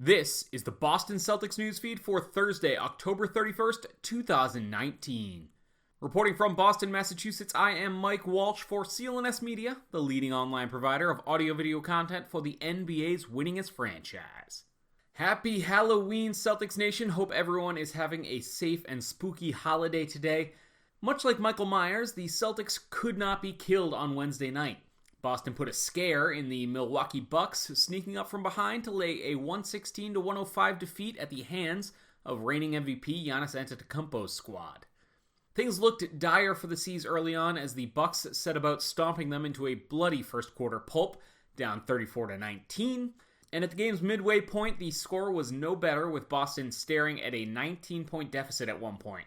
This is the Boston Celtics newsfeed for Thursday, October 31st, 2019. Reporting from Boston, Massachusetts, I am Mike Walsh for CLNS Media, the leading online provider of audio-video content for the NBA's winningest franchise. Happy Halloween, Celtics Nation. Hope everyone is having a safe and spooky holiday today. Much like Michael Myers, the Celtics could not be killed on Wednesday night. Boston put a scare in the Milwaukee Bucks, sneaking up from behind to lay a 116-105 defeat at the hands of reigning MVP Giannis Antetokounmpo's squad. Things looked dire for the C's early on as the Bucks set about stomping them into a bloody first quarter pulp, down 34-19. And at the game's midway point, the score was no better, with Boston staring at a 19-point deficit at one point.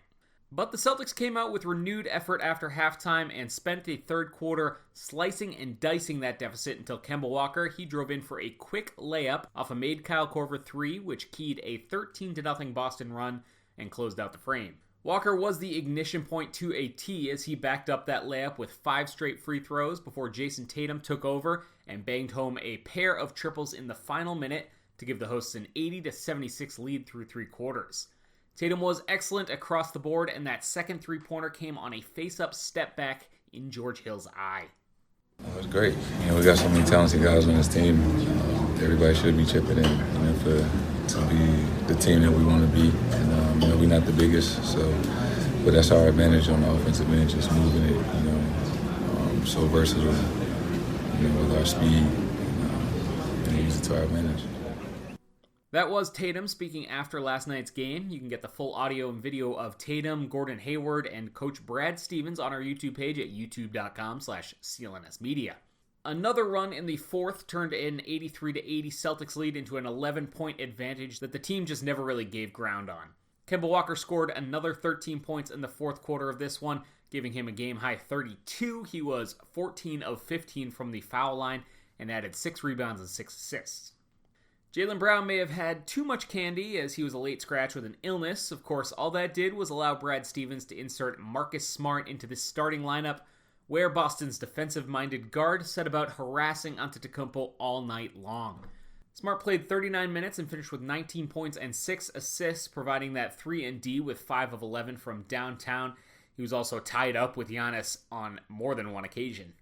But the Celtics came out with renewed effort after halftime and spent the third quarter slicing and dicing that deficit until Kemba Walker, he drove in for a quick layup off a made Kyle Korver 3, which keyed a 13-0 Boston run and closed out the frame. Walker was the ignition point to a T as he backed up that layup with 5 straight free throws before Jayson Tatum took over and banged home a pair of triples in the final minute to give the hosts an 80-76 lead through 3 quarters. Tatum was excellent across the board, and that second three-pointer came on a face-up step back in George Hill's eye. It was great. We got so many talented guys on this team. Everybody should be chipping in, to be the team that we want to be. And we're not the biggest, but that's our advantage on the offensive end, just moving it. So versatile, with our speed, and use it to our advantage. That was Tatum speaking after last night's game. You can get the full audio and video of Tatum, Gordon Hayward, and Coach Brad Stevens on our YouTube page at youtube.com/CLNSmedia. Another run in the fourth turned an 83-80 Celtics lead into an 11-point advantage that the team just never really gave ground on. Kemba Walker scored another 13 points in the fourth quarter of this one, giving him a game-high 32. He was 14 of 15 from the foul line and added 6 rebounds and 6 assists. Jaylen Brown may have had too much candy as he was a late scratch with an illness. Of course, all that did was allow Brad Stevens to insert Marcus Smart into the starting lineup, where Boston's defensive-minded guard set about harassing Antetokounmpo all night long. Smart played 39 minutes and finished with 19 points and 6 assists, providing that 3-and-D with 5 of 11 from downtown. He was also tied up with Giannis on more than one occasion.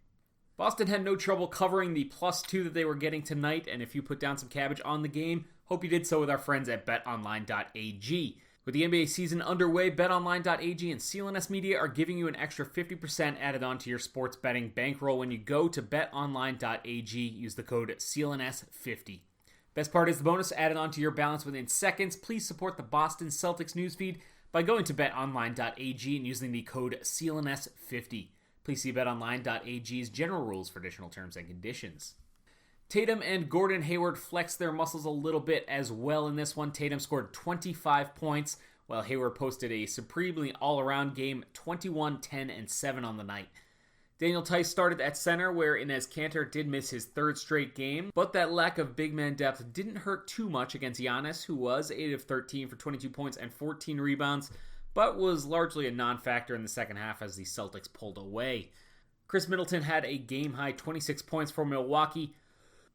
Boston had no trouble covering the +2 that they were getting tonight, and if you put down some cabbage on the game, hope you did so with our friends at betonline.ag. With the NBA season underway, betonline.ag and CLNS Media are giving you an extra 50% added on to your sports betting bankroll when you go to betonline.ag. Use the code CLNS50. Best part is the bonus added on to your balance within seconds. Please support the Boston Celtics newsfeed by going to betonline.ag and using the code CLNS50. Please see betonline.ag's general rules for additional terms and conditions. Tatum and Gordon Hayward flexed their muscles a little bit as well in this one. Tatum scored 25 points, while Hayward posted a supremely all-around game, 21, 10, and 7 on the night. Daniel Tice started at center, where Enes Kanter did miss his 3rd straight game, but that lack of big man depth didn't hurt too much against Giannis, who was 8 of 13 for 22 points and 14 rebounds, but was largely a non-factor in the second half as the Celtics pulled away. Chris Middleton had a game-high 26 points for Milwaukee.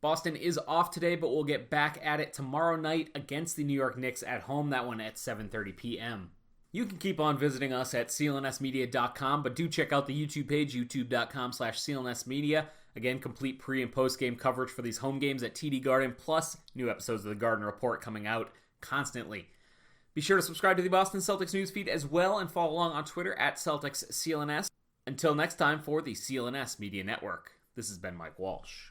Boston is off today, but we'll get back at it tomorrow night against the New York Knicks at home, that one at 7:30 p.m. You can keep on visiting us at clnsmedia.com, but do check out the YouTube page, youtube.com/clnsmedia. Again, complete pre- and post-game coverage for these home games at TD Garden, plus new episodes of the Garden Report coming out constantly. Be sure to subscribe to the Boston Celtics newsfeed as well and follow along on Twitter at CelticsCLNS. Until next time for the CLNS Media Network, this has been Mike Walsh.